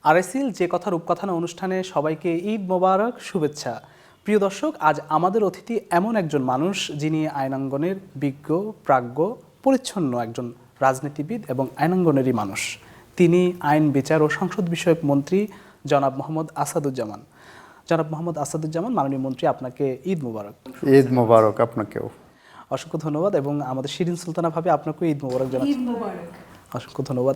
RSL যে কথা রূপকথানা অনুষ্ঠানে সবাইকে ঈদ মোবারক শুভেচ্ছা। প্রিয় দর্শক, আজ আমাদের অতিথি এমন একজন মানুষ যিনি আইনাঙ্গনের বিজ্ঞ, প্রাজ্ঞ, পরিচ্ছন্ন একজন রাজনীতিবিদ এবং আইনাঙ্গনেরই মানুষ। তিনি আইন, বিচার ও সংসদ বিষয়ক মন্ত্রী জনাব মোহাম্মদ আসাদুজ্জামান। জনাব মোহাম্মদ আসাদুজ্জামান, মাননীয় মন্ত্রী, আপনাকে ঈদ মোবারক। ঈদ মোবারক আপনাকেও। অসংখ্য ধন্যবাদ। এবং আমাদের শিরিন সুলতানা ভাবে আপনাকেও ঈদ মোবারক জানাচ্ছি। অসংখ্য ধন্যবাদ।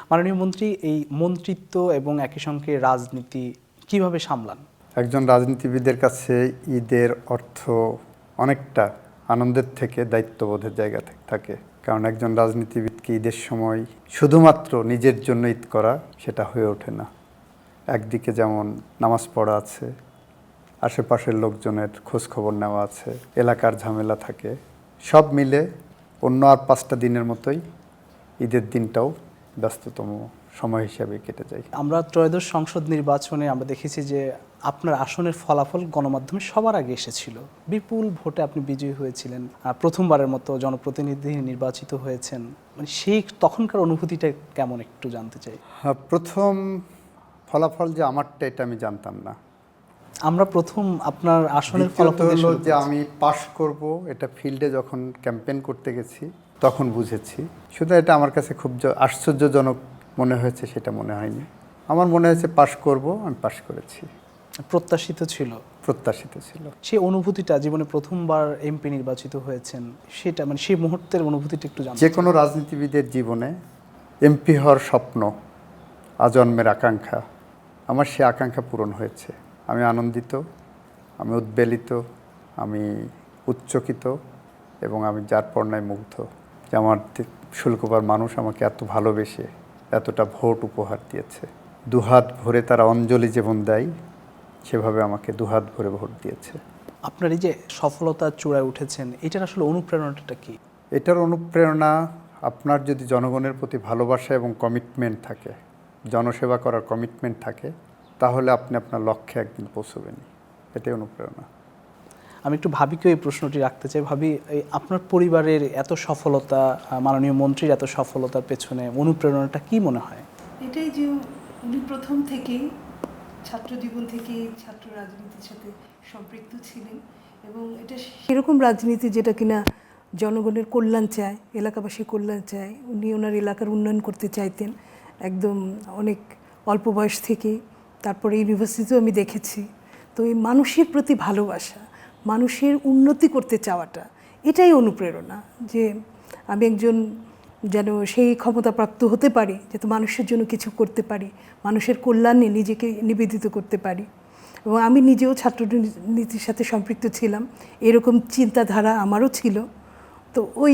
মাননীয় মন্ত্রী, এই মন্ত্রিত্ব এবং একই সঙ্গে রাজনীতি কিভাবে সামলান? একজন রাজনীতিবিদের কাছে ঈদের অর্থ অনেকটা আনন্দের থেকে দায়িত্ববোধের জায়গা থাকে, কারণ একজন রাজনীতিবিদকে ঈদের সময় শুধুমাত্র নিজের জন্য ঈদ করা সেটা হয়ে ওঠে না। একদিকে যেমন নামাজ পড়া আছে, আশেপাশের লোকজনের খোঁজ খবর নেওয়া আছে, এলাকার ঝামেলা থাকে, সব মিলে অন্য আর 5টা দিনের মতোই ঈদের দিনটাও ব্যস্ততম সময় হিসাবে কেটে যায়। আমরা ত্রয়োদশ সংসদ নির্বাচনে আমরা দেখেছি যে আপনার আসনের ফলাফল গণমাধ্যমে সবার আগে এসেছিল। বিপুল ভোটে আপনি বিজয়ী হয়েছিলেন, প্রথমবারের মতো জনপ্রতিনিধি নির্বাচিত হয়েছেন। মানে সেই তখনকার অনুভূতিটা কেমন একটু জানতে চাই। প্রথম ফলাফল যে আমারটা এটা আমি জানতাম না। আমরা প্রথম আপনার আসনের ফলাফল হলো যে আমি পাশ করব, এটা ফিল্ডে যখন ক্যাম্পেইন করতে গেছি তখন বুঝেছি। শুধু এটা আমার কাছে খুব আশ্চর্যজনক মনে হয়েছে সেটা মনে হয়নি। আমার মনে হয়েছে পাশ করব, আমি পাশ করেছি। প্রত্যাশিত ছিল? প্রত্যাশিত ছিল। সেই অনুভূতিটা, জীবনে প্রথমবার এমপি নির্বাচিত হয়েছেন, সেটা মানে সেই মুহূর্তের অনুভূতিটা একটু জানতে। যে কোনো রাজনীতিবিদের জীবনে এমপি হওয়ার স্বপ্ন, আজন্মের আকাঙ্ক্ষা, আমার সে আকাঙ্ক্ষা পূরণ হয়েছে। আমি আনন্দিত, আমি উদ্বেলিত, আমি উচ্চকিত এবং আমি যার পর্যায়ে মুগ্ধ যে আমার শুল্কবার মানুষ আমাকে এত ভালোবেসে এতটা ভোট উপহার দিয়েছে। দুহাত ভরে তারা অঞ্জলি যেমন দেয় সেভাবে আমাকে দুহাত ভরে ভোট দিয়েছে। আপনার এই যে সফলতার চূড়ায় উঠেছেন, এটার আসলে অনুপ্রেরণাটা কি? এটার অনুপ্রেরণা আপনার যদি জনগণের প্রতি ভালোবাসা এবং কমিটমেন্ট থাকে, জনসেবা করার কমিটমেন্ট থাকে, তাহলে আপনি আপনার লক্ষ্যে একদিন পৌঁছবেনই। এটাই অনুপ্রেরণা। আমি একটু ভাবিকেও এই প্রশ্নটি রাখতে চাই। ভাবি, এই আপনার পরিবারের এত সফলতা, মাননীয় মন্ত্রীর এত সফলতার পেছনে অনুপ্রেরণাটা কি মনে হয়? এটাই যে উনি প্রথম থেকেই ছাত্র জীবন থেকে ছাত্র রাজনীতির সাথে সম্পৃক্ত ছিলেন এবং এটা সেরকম রাজনীতি যেটা কিনা জনগণের কল্যাণ চায়, এলাকাবাসীর কল্যাণ চায়। উনি ওনার এলাকার উন্নয়ন করতে চাইতেন একদম অনেক অল্প বয়স থেকেই। তারপরে ইউনিভার্সিটিতেও আমি দেখেছি। তো এই মানুষের প্রতি ভালোবাসা, মানুষের উন্নতি করতে চাওয়াটা, এটাই অনুপ্রেরণা যে আমি একজন যেন সেই ক্ষমতাপ্রাপ্ত হতে পারি, যাতে মানুষের জন্য কিছু করতে পারি, মানুষের কল্যাণে নিজেকে নিবেদিত করতে পারি। এবং আমি নিজেও ছাত্রনীতির সাথে সম্পৃক্ত ছিলাম, এরকম চিন্তাধারা আমারও ছিল। তো ওই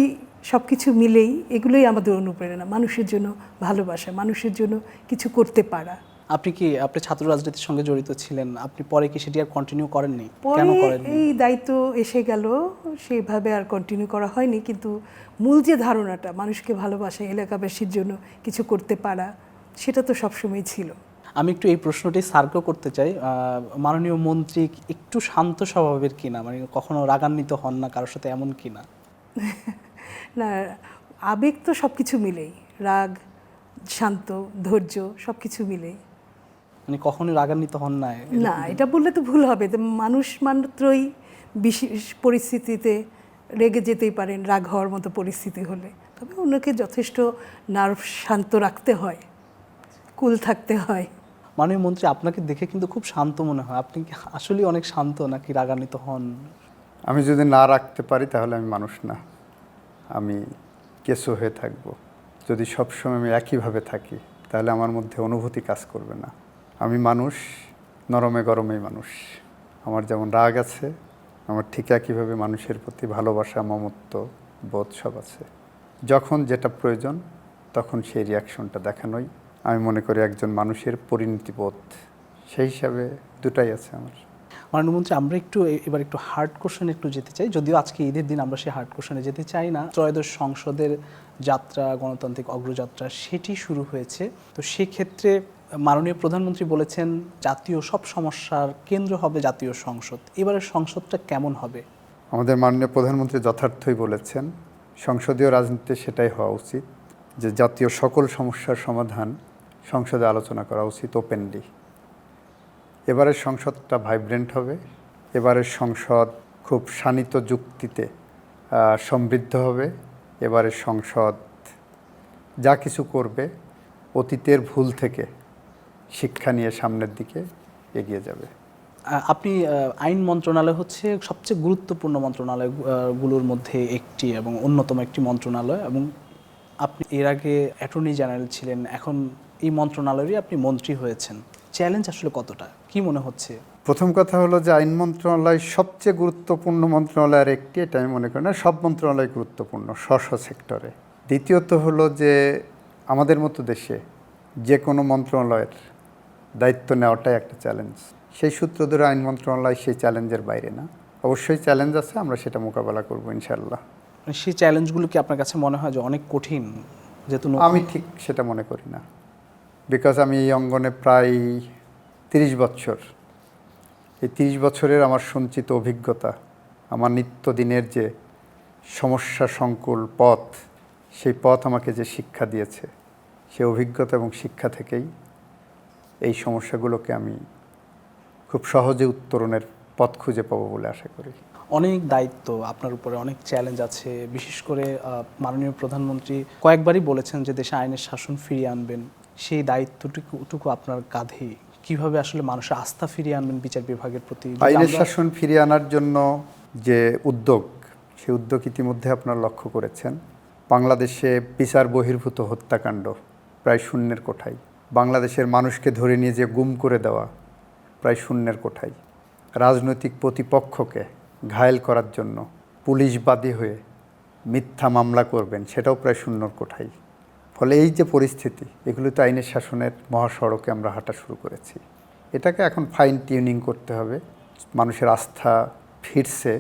সব কিছু মিলেই এগুলোই আমাদের অনুপ্রেরণা, মানুষের জন্য ভালোবাসা, মানুষের জন্য কিছু করতে পারা। আপনি ছাত্র রাজনীতির সঙ্গে জড়িত ছিলেন, আপনি পরে কি সেটি আর কন্টিনিউ করেননি? কেন পরে করেননি? এই দায়িত্ব এসে গেল, সেইভাবে আর কন্টিনিউ করা হয়নি। কিন্তু মূল যে ধারণাটা, মানুষকে ভালোবাসা, এলাকাবাসীর জন্য কিছু করতে পারা, সেটা তো সবসময় ছিল। আমি একটু এই প্রশ্নটি স্যারকেও করতে চাই। মাননীয় মন্ত্রী একটু শান্ত স্বভাবের কিনা, মানে কখনো রাগান্বিত হন না কারোর সাথে, এমন কিনা? না, আবেগ তো সব কিছু মিলেই, রাগ, শান্ত, ধৈর্য সব কিছু মিলেই। মানে কখনোই রাগান্বিত হন না? না, এটা বললে তো ভুল হবে। মানুষ মাত্রই বিশেষ পরিস্থিতিতে রেগে যেতেই পারেন, রাগ হওয়ার মতো পরিস্থিতি হলে। তবে ওনাকে যথেষ্ট নার্ভ শান্ত রাখতে হয়, কুল থাকতে হয়। মাননীয় মন্ত্রী, আপনাকে দেখে কিন্তু খুব শান্ত মনে হয়। আপনি কি আসলে অনেক শান্ত নাকি রাগান্বিত হন? আমি যদি না রাখতে পারি তাহলে আমি মানুষ না, আমি কেঁচো হয়ে থাকব। যদি সবসময় আমি একইভাবে থাকি তাহলে আমার মধ্যে অনুভূতি কাজ করবে না। আমি মানুষ, নরমে গরমেই মানুষ। আমার যেমন রাগ আছে, আমার ঠিক একইভাবে মানুষের প্রতি ভালোবাসা, মমত্ব বোধ সব আছে। যখন যেটা প্রয়োজন তখন সেই রিয়াকশনটা দেখানোই আমি মনে করি একজন মানুষের পরিণতিবোধ। সেই হিসাবে দুটাই আছে আমার। মাননীয় মন্ত্রী, আমরা এবার একটু হার্ড কোশ্চেনে একটু যেতে চাই, যদিও আজকে ঈদের দিন আমরা সেই হার্ড কোশ্চেনে যেতে চাই না। ত্রয়োদশ সংসদের যাত্রা, গণতান্ত্রিক অগ্রযাত্রা, সেটি শুরু হয়েছে। তো সেক্ষেত্রে মাননীয় প্রধানমন্ত্রী বলেছেন জাতীয় সব সমস্যার কেন্দ্র হবে জাতীয় সংসদ। এবারের সংসদটা কেমন হবে? আমাদের মাননীয় প্রধানমন্ত্রী যথার্থই বলেছেন, সংসদীয় রাজনীতিতে সেটাই হওয়া উচিত যে জাতীয় সকল সমস্যার সমাধান সংসদে আলোচনা করা উচিত ওপেনলি। এবারের সংসদটা ভাইব্রেন্ট হবে, এবারের সংসদ খুব শানিত যুক্তিতে সমৃদ্ধ হবে। এবারের সংসদ যা কিছু করবে অতীতের ভুল থেকে শিক্ষা নিয়ে সামনের দিকে এগিয়ে যাবে। আপনি আইন মন্ত্রণালয় হচ্ছে সবচেয়ে গুরুত্বপূর্ণ মন্ত্রণালয়গুলোর মধ্যে একটি এবং অন্যতম একটি মন্ত্রণালয়, এবং আপনি এর আগে অ্যাটর্নি জেনারেল ছিলেন, এখন এই মন্ত্রণালয়েরই আপনি মন্ত্রী হয়েছেন। চ্যালেঞ্জ আসলে কতটা, কি মনে হচ্ছে? প্রথম কথা হলো যে আইন মন্ত্রণালয় সবচেয়ে গুরুত্বপূর্ণ মন্ত্রণালয়ের একটি, এটা আমি মনে করি না। সব মন্ত্রণালয় গুরুত্বপূর্ণ স্ব সেক্টরে। দ্বিতীয়ত হলো যে আমাদের মতো দেশে যে কোনো মন্ত্রণালয়ের দায়িত্ব নেওয়াটাই একটা চ্যালেঞ্জ। সেই সূত্র ধরে আইন মন্ত্রণালয় সেই চ্যালেঞ্জের বাইরে না। অবশ্যই চ্যালেঞ্জ আছে, আমরা সেটা মোকাবেলা করবো ইনশাআল্লাহ। সেই চ্যালেঞ্জগুলো কি আপনার কাছে মনে হয় যে অনেক কঠিন? যেহেতু আমি ঠিক সেটা মনে করি না, বিকজ আমি এই অঙ্গনে প্রায় 30 বছর। এই 30 বছরের আমার সঞ্চিত অভিজ্ঞতা, আমার নিত্যদিনের যে সমস্যা সংকুল পথ, সেই পথ আমাকে যে শিক্ষা দিয়েছে, সেই অভিজ্ঞতা এবং শিক্ষা থেকেই এই সমস্যাগুলোকে আমি খুব সহজে উত্তরণের পথ খুঁজে পাবো বলে আশা করি। অনেক দায়িত্ব আপনার উপরে, অনেক চ্যালেঞ্জ আছে। বিশেষ করে মাননীয় প্রধানমন্ত্রী কয়েকবারই বলেছেন যে দেশে আইনের শাসন ফিরিয়ে আনবেন। সেই দায়িত্বটুকু আপনার কাঁধে। কিভাবে আসলে মানুষের আস্থা ফিরিয়ে আনবেন বিচার বিভাগের প্রতি? আইনের শাসন ফিরিয়ে আনার জন্য যে উদ্যোগ, সেই উদ্যোগ ইতিমধ্যে আপনারা লক্ষ্য করেছেন। বাংলাদেশে বিচার বহির্ভূত হত্যাকাণ্ড প্রায় শূন্যের কোঠায়। বাংলাদেশের মানুষকে ধরে নিয়ে যে গুম করে দেওয়া প্রায় শূন্যের কোঠায়। রাজনৈতিক প্রতিপক্ষকে ঘায়েল করার জন্য পুলিশ বাদী হয়ে মিথ্যা মামলা করবেন, সেটাও প্রায় শূন্যর কোঠায়। ফলে এই যে পরিস্থিতি, এগুলো তো আইনের শাসনের মহাসড়কে আমরা হাঁটা শুরু করেছি। এটাকে এখন ফাইন টিউনিং করতে হবে। মানুষের আস্থা ফিরছে,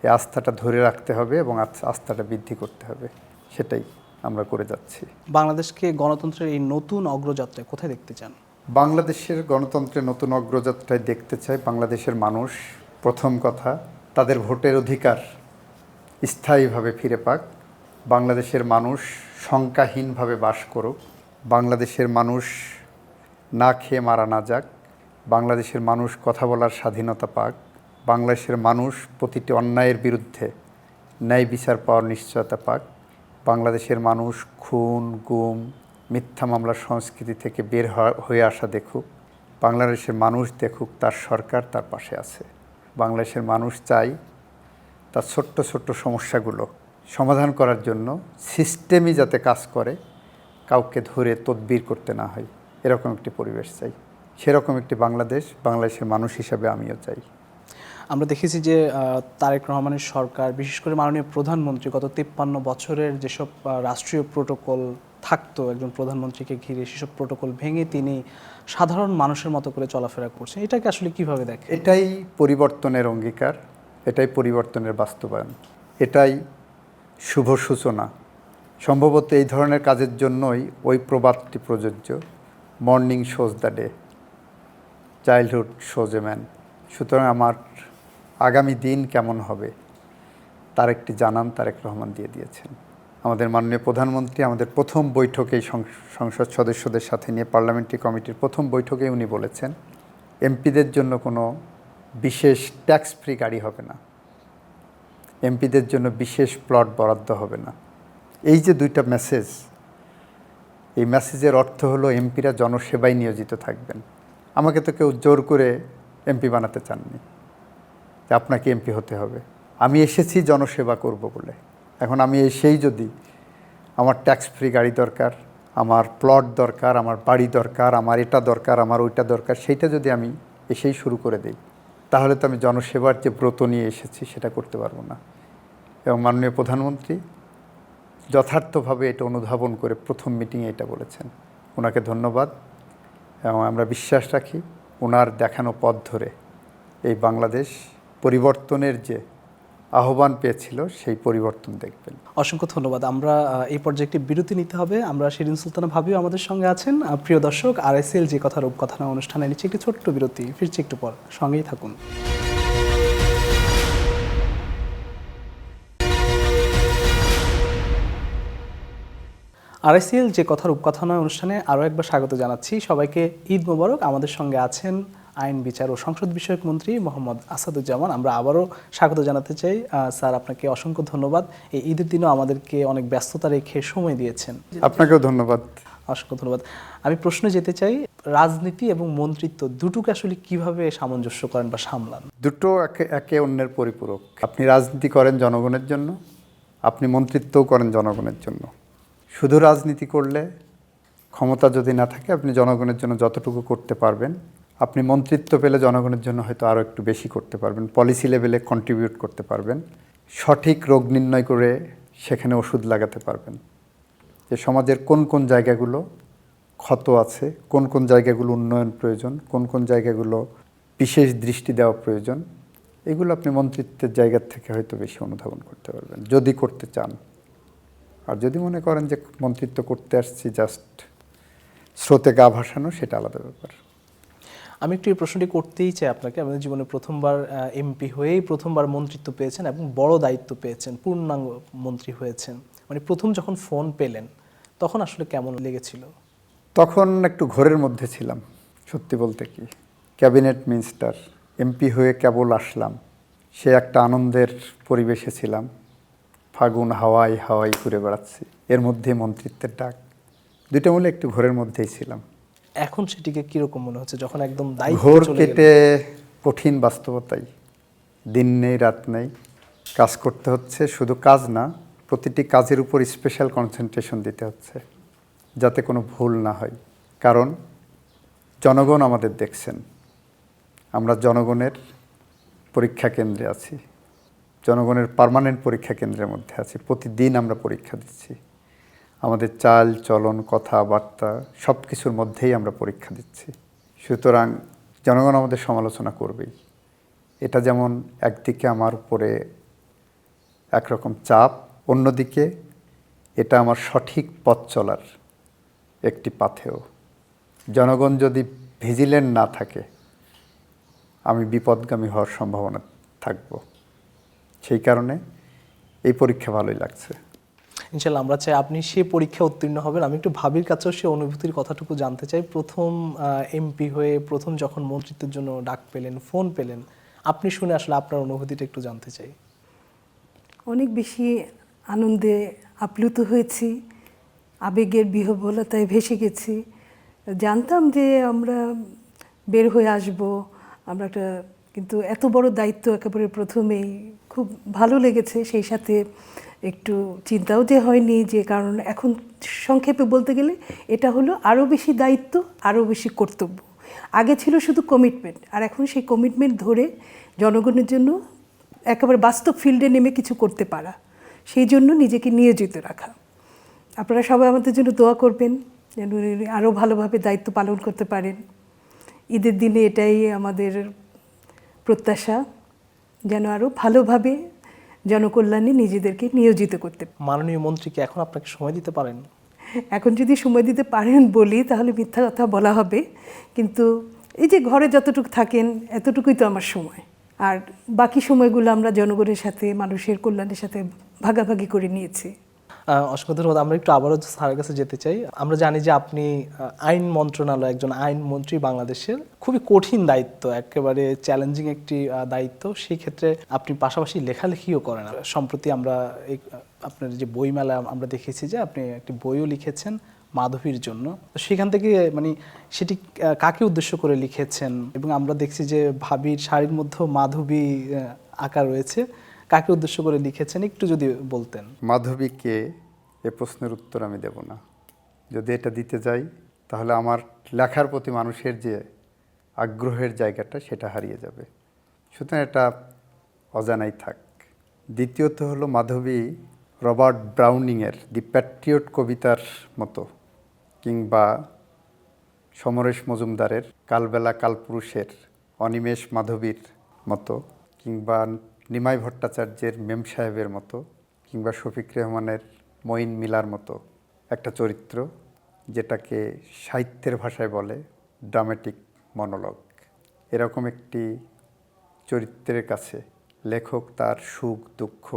এই আস্থাটা ধরে রাখতে হবে এবং আস্থাটা বৃদ্ধি করতে হবে। সেটাই আমরা করে যাচ্ছি। বাংলাদেশকে গণতন্ত্রের এই নতুন অগ্রযাত্রায় কোথায় দেখতে চান? বাংলাদেশের গণতন্ত্রের নতুন অগ্রযাত্রায় দেখতে চাই বাংলাদেশের মানুষ, প্রথম কথা, তাদের ভোটের অধিকার স্থায়ীভাবে ফিরে পাক। বাংলাদেশের মানুষ শঙ্কাহীনভাবে বাস করুক। বাংলাদেশের মানুষ না খেয়ে মারা না যাক। বাংলাদেশের মানুষ কথা বলার স্বাধীনতা পাক। বাংলাদেশের মানুষ প্রতিটি অন্যায়ের বিরুদ্ধে ন্যায় বিচার পাওয়ার নিশ্চয়তা পাক। বাংলাদেশের মানুষ খুন, গুম, মিথ্যা মামলার সংস্কৃতি থেকে বের হয়ে আসা দেখুক। বাংলাদেশের মানুষ দেখুক তার সরকার তার পাশে আছে। বাংলাদেশের মানুষ চাই তার ছোট্ট ছোট্ট সমস্যাগুলো সমাধান করার জন্য সিস্টেমই যাতে কাজ করে, কাউকে ধরে তদবির করতে না হয়, এরকম একটি পরিবেশ চাই। সেরকম একটি বাংলাদেশের মানুষ হিসাবে আমিও চাই। আমরা দেখেছি যে তারেক রহমানের সরকার, বিশেষ করে মাননীয় প্রধানমন্ত্রী, গত 53 বছরের যেসব রাষ্ট্রীয় প্রোটোকল থাকতো একজন প্রধানমন্ত্রীকে ঘিরে, সেসব প্রোটোকল ভেঙে তিনি সাধারণ মানুষের মতো করে চলাফেরা করছেন। এটাকে আসলে কিভাবে দেখেন? এটাই পরিবর্তনের অঙ্গীকার, এটাই পরিবর্তনের বাস্তবায়ন, এটাই শুভ সূচনা। সম্ভবত এই ধরনের কাজের জন্যই ওই প্রবাদটি প্রযোজ্য, morning shows the day, childhood shows a man. সুতরাং আমার আগামী দিন কেমন হবে তার একটি জানান তারেক রহমান দিয়ে দিয়েছেন। আমাদের মাননীয় প্রধানমন্ত্রী আমাদের প্রথম বৈঠকেই সংসদ সদস্যদের সাথে নিয়ে পার্লামেন্টারি কমিটির প্রথম বৈঠকেই উনি বলেছেন এমপিদের জন্য কোনো বিশেষ ট্যাক্স ফ্রি গাড়ি হবে না, এমপিদের জন্য বিশেষ প্লট বরাদ্দ হবে না। এই যে দুইটা মেসেজ, এই মেসেজের অর্থ হলো এমপিরা জনসেবায় নিয়োজিত থাকবেন। আমাকে তো কেউ জোর করে এমপি বানাতে চাননি যে আপনাকে এমপি হতে হবে। আমি এসেছি জনসেবা করব বলে। এখন আমি এসেই যদি আমার ট্যাক্স ফ্রি গাড়ি দরকার, আমার প্লট দরকার, আমার বাড়ি দরকার, আমার এটা দরকার, আমার ওইটা দরকার, সেইটা যদি আমি এসেই শুরু করে দিই, তাহলে তো আমি জনসেবার যে ব্রত নিয়ে এসেছি সেটা করতে পারবো না। এবং মাননীয় প্রধানমন্ত্রী যথার্থভাবে এটা অনুধাবন করে প্রথম মিটিংয়ে এটা বলেছেন। ওনাকে ধন্যবাদ। এবং আমরা বিশ্বাস রাখি ওনার দেখানো পথ ধরে এই বাংলাদেশ পরিবর্তনের যে আহ্বান পেয়েছিল সেই পরিবর্তন দেখবেন। অসংখ্য ধন্যবাদ। আমরা এই পর্যায়ে একটি বিরতি নিতে হবে। আমরা শিরিন সুলতানা ভাবিও আমাদের সঙ্গে আছেন। প্রিয় দর্শক, RSL যে কথা রূপকথা অনুষ্ঠানে নিচ্ছে একটি ছোট্ট বিরতি, ফিরছি একটু পর, সঙ্গেই থাকুন। আরআইসিএল যে কথার উপকথা নয় অনুষ্ঠানে আরও একবার স্বাগত জানাচ্ছি সবাইকে। ঈদ মোবারক। আমাদের সঙ্গে আছেন আইন বিচার ও সংসদ বিষয়ক মন্ত্রী মোহাম্মদ আসাদুজ্জামান। আমরা আবারও স্বাগত জানাতে চাই। স্যার, আপনাকে অসংখ্য ধন্যবাদ। এই ঈদের দিনও আমাদেরকে অনেক ব্যস্ততা রেখে সময় দিয়েছেন। আপনাকেও ধন্যবাদ। অসংখ্য ধন্যবাদ। আমি প্রশ্নে যেতে চাই, রাজনীতি এবং মন্ত্রিত্ব দুটোকে আসলে কিভাবে সামঞ্জস্য করেন বা সামলান? দুটো একে অন্যের পরিপূরক। আপনি রাজনীতি করেন জনগণের জন্য, আপনি মন্ত্রিত্বও করেন জনগণের জন্য। শুধু রাজনীতি করলে ক্ষমতা যদি না থাকে, আপনি জনগণের জন্য যতটুকু করতে পারবেন, আপনি মন্ত্রিত্ব পেলে জনগণের জন্য হয়তো আরও একটু বেশি করতে পারবেন, পলিসি লেভেলে কন্ট্রিবিউট করতে পারবেন, সঠিক রোগ নির্ণয় করে সেখানে ওষুধ লাগাতে পারবেন। যে সমাজের কোন কোন জায়গাগুলো ক্ষত আছে, কোন কোন জায়গাগুলো উন্নয়ন প্রয়োজন, কোন কোন জায়গাগুলো বিশেষ দৃষ্টি দেওয়া প্রয়োজন, এগুলো আপনি মন্ত্রিত্বের জায়গার থেকে হয়তো বেশি অনুধাবন করতে পারবেন, যদি করতে চান। আর যদি মনে করেন যে মন্ত্রিত্ব করতে আসছি জাস্ট স্রোতে গা ভাসানো, সেটা আলাদা ব্যাপার। আমি একটু এই প্রশ্নটি করতেই চাই আপনাকে। আমাদের জীবনে প্রথমবার এমপি হয়েই প্রথমবার মন্ত্রিত্ব পেয়েছেন এবং বড় দায়িত্ব পেয়েছেন, পূর্ণাঙ্গ মন্ত্রী হয়েছেন। মানে প্রথম যখন ফোন পেলেন তখন আসলে কেমন লেগেছিল? তখন একটু ঘোরের মধ্যে ছিলাম, সত্যি বলতে কি। ক্যাবিনেট মিনিস্টার, এমপি হয়ে কেবল আসলাম, সে একটা আনন্দের পরিবেশে ছিলাম। ফাগুন হাওয়াই হাওয়াই ঘুরে বেড়াচ্ছি, এর মধ্যে মন্ত্রিত্বের ডাক, দুইটা মিলে একটু ঘোরের মধ্যেই ছিলাম। এখন সেটিকে কিরকম মনে হচ্ছে যখন একদম দায়িত্ব ঘোর চলে গেল? কেটে কঠিন বাস্তবতাই, দিন নেই রাত নেই, কাজ করতে হচ্ছে। শুধু কাজ না, প্রতিটি কাজের উপর স্পেশাল কনসেন্ট্রেশন দিতে হচ্ছে যাতে কোনো ভুল না হয়। কারণ জনগণ আমাদের দেখছেন, আমরা জনগণের পরীক্ষা কেন্দ্রে আছি, জনগণের পার্মানেন্ট পরীক্ষা কেন্দ্রের মধ্যে আছি। প্রতিদিন আমরা পরীক্ষা দিচ্ছি, আমাদের চাল চলন কথাবার্তা সব কিছুর মধ্যেই আমরা পরীক্ষা দিচ্ছি। সুতরাং জনগণ আমাদের সমালোচনা করবেই। এটা যেমন একদিকে আমার উপরে একরকম চাপ, অন্যদিকে এটা আমার সঠিক পথ চলার একটি পাথেয়। জনগণ যদি ভিজিলেন্ট না থাকে, আমি বিপদগামী হওয়ার সম্ভাবনা থাকব। সেই কারণে এই পরীক্ষা ভালোই লাগছে। ইনশাল্লাহ আমরা চাই আপনি সে পরীক্ষা উত্তীর্ণ হবেন। আমি একটু ভাবির কাছেও সে অনুভূতির কথাটুকু জানতে চাই। প্রথম এমপি হয়ে প্রথম যখন মন্ত্রিত্বের জন্য ডাক পেলেন, ফোন পেলেন, আপনি শুনে আসলে আপনার অনুভূতিটা একটু জানতে চাই। অনেক বেশি আনন্দে আপ্লুত হয়েছি, আবেগের বিহ্বলতায় ভেসে গেছি। জানতাম যে আমরা বের হয়ে আসব, আমরা একটা, কিন্তু এত বড় দায়িত্ব একেবারে প্রথমেই খুব ভালো লেগেছে। সেই সাথে একটু চিন্তাও যে হয়নি, যে কারণ এখন সংক্ষেপে বলতে গেলে এটা হলো আরও বেশি দায়িত্ব, আরও বেশি কর্তব্য। আগে ছিল শুধু কমিটমেন্ট, আর এখন সেই কমিটমেন্ট ধরে জনগণের জন্য একেবারে বাস্তব ফিল্ডে নেমে কিছু করতে পারা, সেই জন্য নিজেকে নিয়োজিত রাখা। আপনারা সবাই আমাদের জন্য দোয়া করবেন যেন উনি আরও ভালোভাবে দায়িত্ব পালন করতে পারেন। ঈদের দিনে এটাই আমাদের প্রত্যাশা, যেন আরও ভালোভাবে জনকল্যাণে নিজেদেরকে নিয়োজিত করতে। মাননীয় মন্ত্রীকে এখন আপনাকে সময় দিতে পারেন? এখন যদি সময় দিতে পারেন বলি তাহলে মিথ্যা কথা বলা হবে, কিন্তু এই যে ঘরে যতটুকু থাকেন এতটুকুই তো আমার সময়, আর বাকি সময়গুলো আমরা জনগণের সাথে, মানুষের কল্যাণের সাথে ভাগাভাগি করে নিয়েছি। অসংখ্য ধন্যবাদ। আমরা একটু আবারও স্যারের কাছে যেতে চাই। আমরা জানি যে আপনি আইন মন্ত্রণালয়, একজন আইন মন্ত্রী বাংলাদেশের, খুবই কঠিন দায়িত্ব, একেবারে চ্যালেঞ্জিং একটি দায়িত্ব। সেই ক্ষেত্রে আপনি পাশাপাশি লেখালেখিও করেন। সম্প্রতি আমরা এই আপনার যে বইমেলা আমরা দেখেছি যে আপনি একটি বইও লিখেছেন মাধবীর জন্য। তো সেখান থেকে মানে সেটি কাকে উদ্দেশ্য করে লিখেছেন? এবং আমরা দেখছি যে ভাবির শাড়ির মধ্যেও মাধবী আঁকা রয়েছে। কাকে উদ্দেশ্য করে লিখেছেন একটু যদি বলতেন। মাধবীকে এ প্রশ্নের উত্তর আমি দেব না। যদি এটা দিতে যাই তাহলে আমার লেখার প্রতি মানুষের যে আগ্রহের জায়গাটা সেটা হারিয়ে যাবে। সুতরাং এটা অজানাই থাক। দ্বিতীয়ত হলো, মাধবী রবার্ট ব্রাউনিংয়ের দি প্যাট্রিয়ট কবিতার মতো, কিংবা সমরেশ মজুমদারের কালবেলা কালপুরুষের অনিমেষ মাধবীর মতো, কিংবা নিমাই ভট্টাচার্যের মেম সাহেবের মতো, কিংবা শফিক রেহমানের মঈন মিলার মতো একটা চরিত্র, যেটাকে সাহিত্যের ভাষায় বলে ড্রামেটিক মনোলগ। এরকম একটি চরিত্রের কাছে লেখক তার সুখ দুঃখ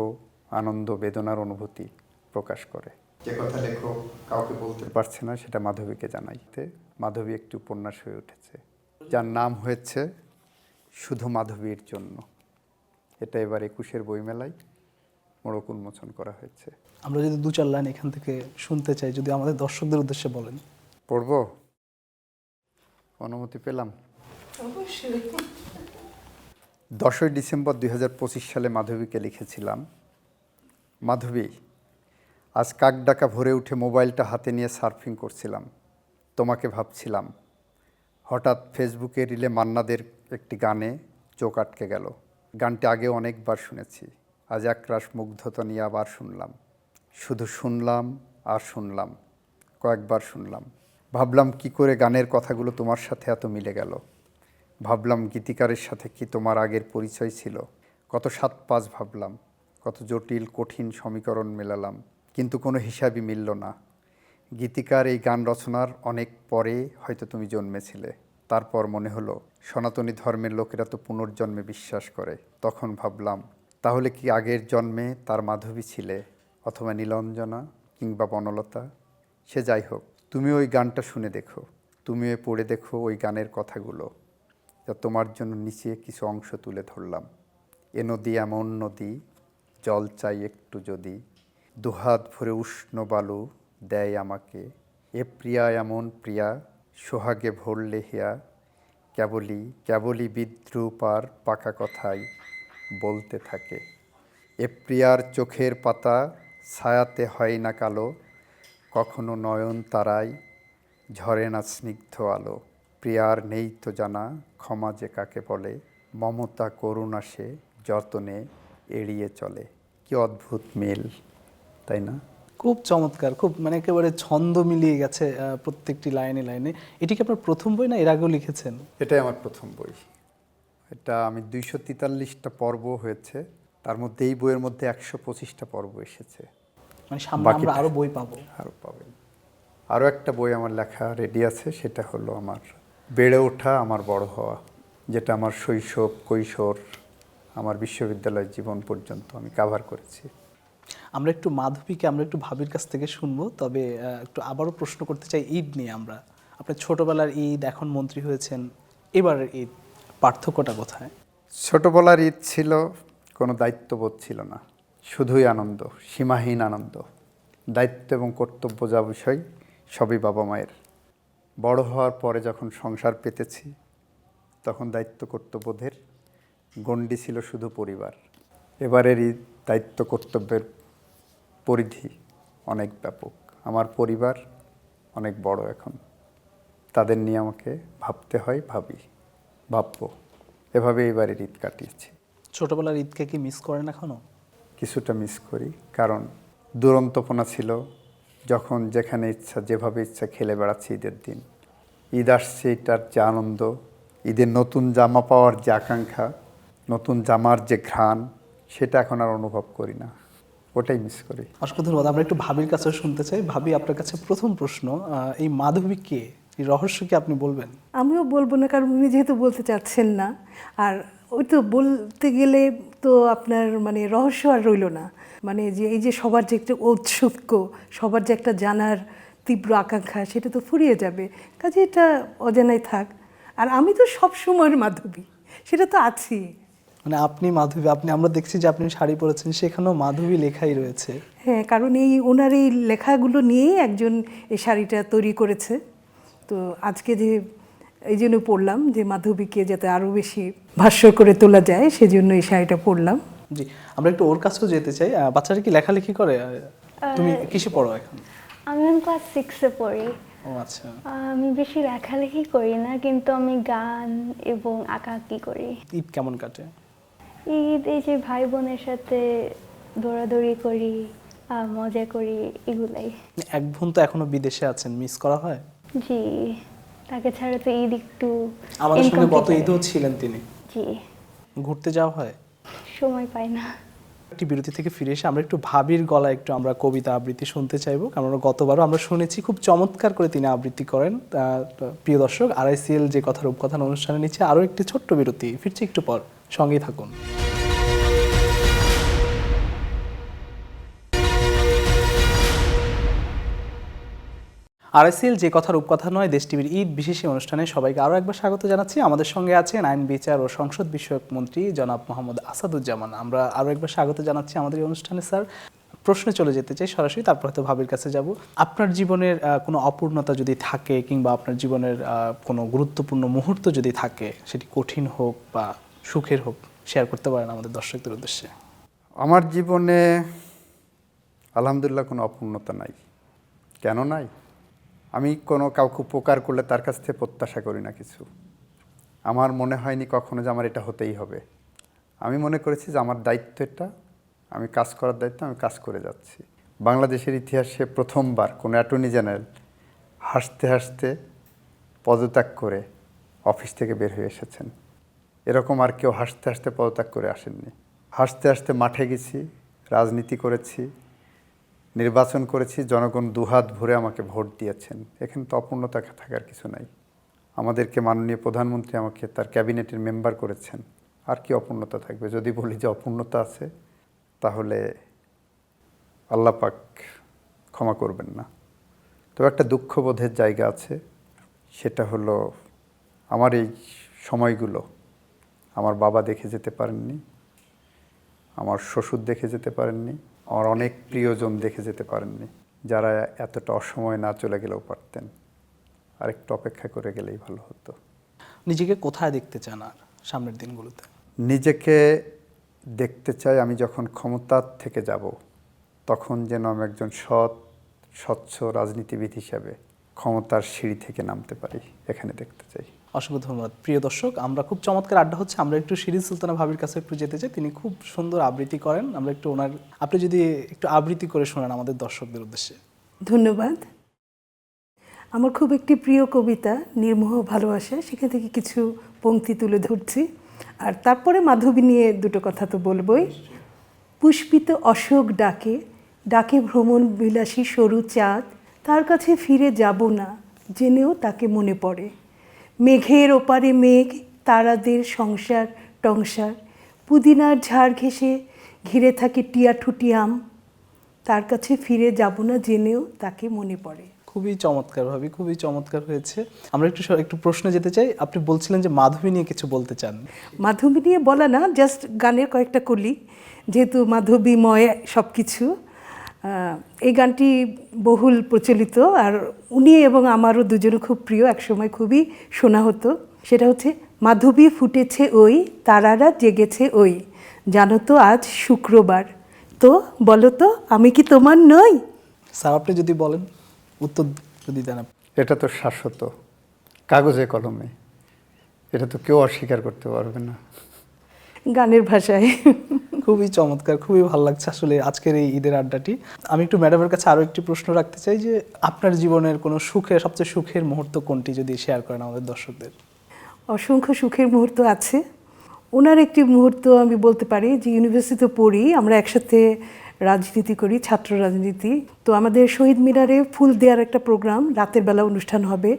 আনন্দ বেদনার অনুভূতি প্রকাশ করে। যে কথা লেখক কাউকে বলতে পারছে না, সেটা মাধবীকে জানাইতে মাধবী একটি উপন্যাস হয়ে উঠেছে, যার নাম হয়েছে শুধু মাধবীর জন্য। এটা এবার 21-এর বইমেলায় মোড়ক উন্মোচন করা হয়েছে। আমরা যদি 2-4 লাইন এখান থেকে শুনতে চাই, যদি আমাদের দর্শকদের উদ্দেশ্যে বলেন। পড়ব? অনুমতি পেলাম। অবশ্যই। 10ই ডিসেম্বর 2025 সালে মাধবীকে লিখেছিলাম, মাধবী, আজ কাকডাকা ভোরে উঠে মোবাইলটা হাতে নিয়ে সার্ফিং করছিলাম, তোমাকে ভাবছিলাম। হঠাৎ ফেসবুকে রিলে মান্নাদের একটি গানে চোখ আটকে গেল। গানটি আগে অনেকবার শুনেছি, আজ একরাশ মুগ্ধতা নিয়ে আবার শুনলাম। শুধু শুনলাম আর শুনলাম, কয়েকবার শুনলাম। ভাবলাম কি করে গানের কথাগুলো তোমার সাথে এত মিলে গেল। ভাবলাম গীতিকারের সাথে কি তোমার আগের পরিচয় ছিল। কত 7-5 ভাবলাম, কত জটিল কঠিন সমীকরণ মেলালাম, কিন্তু কোনো হিসাবই মিলল না। গীতিকার এই গান রচনার অনেক পরে হয়তো তুমি জন্মেছিলে। তারপর মনে হলো সনাতনী ধর্মের লোকেরা তো পুনর্জন্মে বিশ্বাস করে। তখন ভাবলাম, তাহলে কি আগের জন্মে তার মাধবী ছিলে, অথবা নীলাঞ্জনা কিংবা বনলতা? সে যাই হোক, তুমি ওই গানটা শুনে দেখো, তুমিও পড়ে দেখো ওই গানের কথাগুলো, যা তোমার জন্য নিচে কিছু অংশ তুলে ধরলাম। এ নদী এমন নদী, জল চাই একটু যদি, দুহাত ভরে উষ্ণ বালু দেয় আমাকে। এ প্রিয়া এমন প্রিয়া, সোহাগে ভরলে হিয়া, কেবলই কেবলই বিদ্রূপ আর পাকা কথাই বলতে থাকে। এ প্রিয়ার চোখের পাতা ছায়াতে হয় না কালো, কখনো নয়ন তারায় ঝরে না স্নিগ্ধ আলো। প্রিয়ার নেই তো জানা ক্ষমা যে কাকে বলে, মমতা করুণা সে যতনে এড়িয়ে চলে। কি অদ্ভুত মিল, তাই না? খুব চমৎকার, খুব মানে একেবারে ছন্দ মিলিয়ে গেছে প্রত্যেকটি লাইনে লাইনে। এটি কি আপনার প্রথম বই, না এর আগেও লিখেছেন? এটাই আমার প্রথম বই। এটা আমি 243টা পর্ব হয়েছে, তার মধ্যে এই বইয়ের মধ্যে 125টা পর্ব এসেছে। মানে সামনে আমরা আরো বই পাবো? আরও পাবেন। আরও একটা বই আমার লেখা রেডি আছে, সেটা হলো আমার বেড়ে ওঠা আমার বড় হওয়া, যেটা আমার শৈশব কৈশোর আমার বিশ্ববিদ্যালয় জীবন পর্যন্ত আমি কভার করেছি। আমরা একটু মাধবীকে আমরা একটু ভাবির কাছ থেকে শুনবো, তবে একটু আবারও প্রশ্ন করতে চাই ঈদ নিয়ে। আমরা আপনার ছোটবেলার ঈদ, এখন মন্ত্রী হয়েছেন, এবারের ঈদ, পার্থক্যটা কোথায়? ছোটবেলার ঈদ ছিল কোনো দায়িত্ববোধ ছিল না, শুধুই আনন্দ, সীমাহীন আনন্দ। দায়িত্ব এবং কর্তব্য যা বিষয় সবই বাবা মায়ের। বড় হওয়ার পরে যখন সংসার পেতেছি, তখন দায়িত্ব কর্তব্যবোধের গণ্ডি ছিল শুধু পরিবার। এবারের ঈদ দায়িত্ব কর্তব্যের পরিধি অনেক ব্যাপক। আমার পরিবার অনেক বড় এখন, তাদের নিয়ে আমাকে ভাবতে হয়, ভাববো। এভাবে এবারের ঈদ কাটিয়েছি। ছোটবেলার ঈদকে কি মিস করেন এখনো? কিছুটা মিস করি, কারণ দুরন্তপনা ছিল, যখন যেখানে ইচ্ছা যেভাবে ইচ্ছা খেলে বেড়াচ্ছি ঈদের দিন। ঈদ আসছে, এটার যে আনন্দ, ঈদের নতুন জামা পাওয়ার যে আকাঙ্ক্ষা, নতুন জামার যে ঘ্রাণ, সেটা এখন আর অনুভব করি না, ওটাই মিস করি। অসংখ্য ধন্যবাদ। আমরা একটু ভাবির কাছেও শুনতে চাই। ভাবি, আপনার কাছে প্রথম প্রশ্ন, এই মাধবী কে, এই রহস্য কি আপনি বলবেন? আমিও বলবো না, কারণ উনি যেহেতু বলতে চাচ্ছেন না। আর ওই তো বলতে গেলে তো আপনার মানে রহস্য আর রইল না। মানে যে এই যে সবার যে একটা ঔৎসুক্য, সবার যে একটা জানার তীব্র আকাঙ্ক্ষা, সেটা তো ফুরিয়ে যাবে। কাজে এটা অজানাই থাক। আর আমি তো সব সময়ের মাধবী, সেটা তো আছি। মানে আপনি মাধবী, আপনি, আমরা দেখছি যে আপনি শাড়ি পরেছেন, সেখানেও মাধবী লেখাই রয়েছে। হ্যাঁ, কারণ এই ওনার এই লেখাগুলো নিয়েই একজন এই শাড়িটা তৈরি করেছে। তো আজকে যে এই জন্য পড়লাম যে মাধবীকে যাতে আরও বেশি ভাষ্য করে তোলা যায়, সেজন্য এই শাড়িটা পরলাম। জি, আমরা একটু ওর কাছেও যেতে চাই। বাচ্চারা কি লেখালেখি করে? তুমি কিসে পড়ো এখন? আমি এখন ক্লাস 6-এ পড়ি। ও আচ্ছা। আমি বেশি লেখালেখি করি না, কিন্তু আমি গান এবং আঁকাআঁকি করি। ঈদ কেমন কাটে? ঈদ এই যে ভাই বোনের সাথে দৌড়াদৌড়ি করি, মজা করি, এগুলাই। এক বোন তো এখনো বিদেশে আছেন, মিস করা হয়? জি, তাকে ছাড়া তো ঈদ একটু আমাদের সঙ্গে গত incomplete ঈদেও ছিলেন তিনি। জি, ঘুরতে যাওয়া হয়? সময় পাই না। একটি বিরতি থেকে ফিরে এসে আমরা একটু ভাবির গলায় একটু আমরা কবিতা আবৃত্তি শুনতে চাইবো, কারণ গতবারও আমরা শুনেছি খুব চমৎকার করে তিনি আবৃত্তি করেন। প্রিয় দর্শক, RICL যে কথা রূপকথান অনুষ্ঠানে নিচ্ছে আরও একটি ছোট্ট বিরতি, ফিরছি একটু পর, সঙ্গেই থাকুন। RSL যে কথা রূপকথা নয় দেশ টিভির ঈদ বিশেষ এই অনুষ্ঠানে সবাইকে আরও একবার স্বাগত জানাচ্ছি। আমাদের সঙ্গে আছেন আইন বিচার ও সংসদ বিষয়ক মন্ত্রী জনাব মোহাম্মদ আসাদুজ্জামান। আমরা আরও একবার স্বাগত জানাচ্ছি আমাদের এই অনুষ্ঠানে। স্যার, প্রশ্নে চলে যেতে চাই সরাসরি, তারপর হয়তো ভাবির কাছে যাব। আপনার জীবনের কোনো অপূর্ণতা যদি থাকে কিংবা আপনার জীবনের কোনো গুরুত্বপূর্ণ মুহূর্ত যদি থাকে, সেটি কঠিন হোক বা সুখের হোক, শেয়ার করতে পারেন আমাদের দর্শকদের উদ্দেশ্যে। আমার জীবনে আলহামদুলিল্লাহ কোনো অপূর্ণতা নাই। কেন নাই? আমি কোনো কাউকে উপকার করলে তার কাছ থেকে প্রত্যাশা করি না কিছু। আমার মনে হয়নি কখনো যে আমার এটা হতেই হবে। আমি মনে করেছি যে আমার দায়িত্ব এটা, আমি কাজ করার দায়িত্ব, আমি কাজ করে যাচ্ছি। বাংলাদেশের ইতিহাসে প্রথমবার কোনো অ্যাটর্নি জেনারেল হাসতে হাসতে পদত্যাগ করে অফিস থেকে বের হয়ে এসেছেন। এরকম আর কেউ হাসতে হাসতে পদত্যাগ করে আসেননি। হাসতে হাসতে মাঠে গেছি, রাজনীতি করেছি, নির্বাচন করেছি, জনগণ দুহাত ভরে আমাকে ভোট দিয়েছেন। এখানে তো অপূর্ণতা থাকার কিছু নাই। আমাদেরকে মাননীয় প্রধানমন্ত্রী আমাকে তার ক্যাবিনেটের মেম্বার করেছেন। আর কি অপূর্ণতা থাকবে? যদি বলি যে অপূর্ণতা আছে, তাহলে আল্লাহ পাক ক্ষমা করবেন না। তো একটা দুঃখবোধের জায়গা আছে, সেটা হলো আমার এই সময়গুলো আমার বাবা দেখে যেতে পারেননি, আমার শ্বশুর দেখে যেতে পারেননি, আমার অনেক প্রিয়জন দেখে যেতে পারেননি, যারা এতটা অসময়ে না চলে গেলেও পারতেন। আর একটু অপেক্ষা করে গেলেই ভালো হতো। নিজেকে কোথায় দেখতে চান আর সামনের দিনগুলোতে? নিজেকে দেখতে চাই আমি যখন ক্ষমতার থেকে যাব, তখন যেন আমি একজন স্বচ্ছ রাজনীতিবিদ হিসাবে ক্ষমতার সিঁড়ি থেকে নামতে পারি, এখানে দেখতে চাই। অসংখ্য ধন্যবাদ। প্রিয় দর্শক, আমরা খুব চমৎকার আড্ডা হচ্ছে। আমরা একটু শিরিন সুলতানা ভাবির কাছে একটু যেতে চাই। তিনি খুব সুন্দর আবৃত্তি করেন। আমরা একটু আপনি যদি একটু আবৃত্তি করে শোনান আমাদের দর্শকদের উদ্দেশ্যে। ধন্যবাদ। আমার খুব একটি প্রিয় কবিতা নির্মোহ ভালোবাসা, সেখান থেকে কিছু পংক্তি তুলে ধরছি, আর তারপরে মাধবী নিয়ে দুটো কথা তো বলবই। পুষ্পিত অশোক ডাকে ডাকে ভ্রমণ বিলাসী সরু চাঁদ, তার কাছে ফিরে যাব না জেনেও তাকে মনে পড়ে। মেঘের ওপারে মেঘ, তারাদের সংসার টংসার, পুদিনার ঝাড় ঘেঁষে ঘিরে থাকে টিয়াঠুটি আম, তার কাছে ফিরে যাব না জেনেও তাকে মনে পড়ে। খুবই চমৎকার ভাবি, খুবই চমৎকার হয়েছে। আমরা একটু প্রশ্নে যেতে চাই। আপনি বলছিলেন যে মাধবী নিয়ে কিছু বলতে চান। মাধবী নিয়ে বলা না, জাস্ট গানের কয়েকটা কলি, যেহেতু মাধবীময় সব কিছু। এই গানটি বহুল প্রচলিত, আর উনি এবং আমারও দুজনে খুব প্রিয়, একসময় খুবই শোনা হতো। সেটা হচ্ছে, মাধবী ফুটেছে ওই, তারারা জেগেছে ওই, জানো তো আজ শুক্রবার, তো বলো তো আমি কি তোমার নই? স্যার, আপনি যদি বলেন, উত্তর যদি দেন। এটা তো শাশ্বত, কাগজে কলমে, এটা তো কেউ অস্বীকার করতে পারবে না। গানের ভাষায়। খুবই চমৎকার, খুবই ভালো লাগছে আসলে আজকের এই ঈদের আড্ডাটি। আমি একটু ম্যাডামের কাছে আরও একটি প্রশ্ন রাখতে চাই যে আপনার জীবনের কোনো সবচেয়ে সুখের মুহূর্ত কোনটি, যদি শেয়ার করেন আমাদের দর্শকদের। অসংখ্য সুখের মুহূর্ত আছে। ওনার একটি মুহূর্ত আমি বলতে পারি যে ইউনিভার্সিটিতে পড়ি, আমরা একসাথে রাজনীতি করি, ছাত্র রাজনীতি। তো আমাদের শহীদ মিনারে ফুল দেওয়ার একটা প্রোগ্রাম, রাতের বেলা অনুষ্ঠান হবে।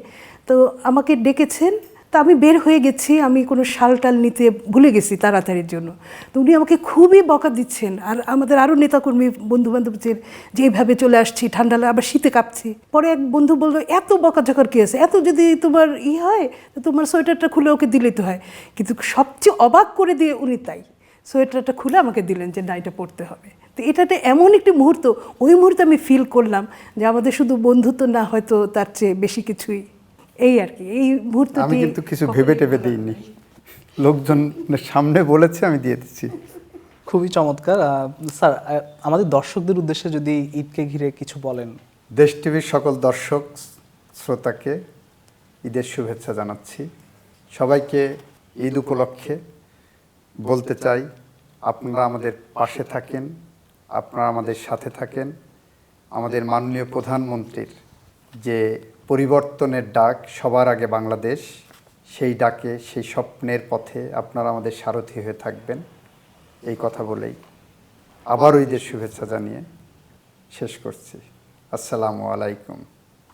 তো আমাকে ডেকেছেন, তা আমি বের হয়ে গেছি, আমি কোনো শাল টাল নিতে ভুলে গেছি তাড়াতাড়ির জন্য। তো উনি আমাকে খুবই বকা দিচ্ছেন, আর আমাদের আরও নেতাকর্মী বন্ধুবান্ধবদের যে এইভাবে চলে আসছি, ঠান্ডা লাগে, আবার শীতে কাঁপছি। পরে এক বন্ধু বললো, এত বকাঝকার কী আছে, এত যদি তোমার হয় তো তোমার সোয়েটারটা খুলে ওকে দিলেই তো হয়। কিন্তু সবচেয়ে অবাক করে দিয়ে উনি তাই সোয়েটারটা খুলে আমাকে দিলেন যে না, এটা পড়তে হবে। তো এটা এমন একটি মুহূর্ত, ওই মুহূর্তে আমি ফিল করলাম যে আমাদের শুধু বন্ধুত্ব না, হয়তো তার চেয়ে বেশি কিছুই। এই আর কি, এই মুহূর্তে আমি কিন্তু কিছু ভেবে টেবে দিইনি, লোকজনের সামনে বলেছে, আমি দিয়ে দিচ্ছি। খুবই চমৎকার। স্যার, আমাদের দর্শকদের উদ্দেশ্যে যদি ঈদকে ঘিরে কিছু বলেন। দেশ টিভির সকল দর্শক শ্রোতাকে ঈদের শুভেচ্ছা জানাচ্ছি। সবাইকে ঈদ উপলক্ষে বলতে চাই, আপনারা আমাদের পাশে থাকেন, আপনারা আমাদের সাথে থাকেন। আমাদের মাননীয় প্রধানমন্ত্রীর যে পরিবর্তনের ডাক, সবার আগে বাংলাদেশ, সেই ডাকে, সেই স্বপ্নের পথে আপনারা আমাদের সারথি হয়ে থাকবেন, এই কথা বলেই আবারও ঈদের শুভেচ্ছা জানিয়ে শেষ করছি। আসসালামু আলাইকুম।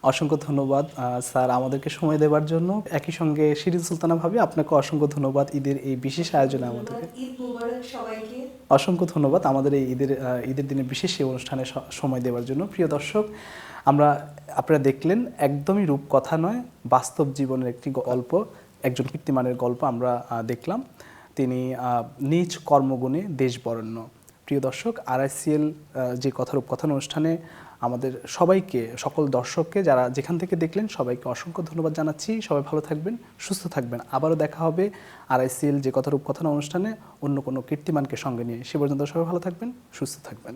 অসংখ্য ধন্যবাদ স্যার আমাদেরকে সময় দেওয়ার জন্য। একই সঙ্গে শিরিন সুলতানা ভাবি আপনাকে অসংখ্য ধন্যবাদ ঈদের এই বিশেষ আয়োজনে আমাদেরকে। ঈদ মোবারক সবাইকে। অসংখ্য ধন্যবাদ আমাদের এই ঈদের দিনে বিশেষ এই অনুষ্ঠানে সময় দেওয়ার জন্য। প্রিয় দর্শক, আপনারা দেখলেন একদমই রূপকথা নয়, বাস্তব জীবনের একটি গল্প, একজন কীর্তিমানের গল্প আমরা দেখলাম। তিনি নিজ কর্মগুণে দেশ বরেণ্য। প্রিয় দর্শক, RICL যে রূপকথা অনুষ্ঠানে আমাদের সবাইকে, সকল দর্শককে যারা যেখান থেকে দেখলেন সবাইকে অসংখ্য ধন্যবাদ জানাচ্ছি। সবাই ভালো থাকবেন, সুস্থ থাকবেন। আবারও দেখা হবে RICL যে রূপকথা অনুষ্ঠানে অন্য কোনো কীর্তিমানকে সঙ্গে নিয়ে। সে পর্যন্ত সবাই ভালো থাকবেন, সুস্থ থাকবেন।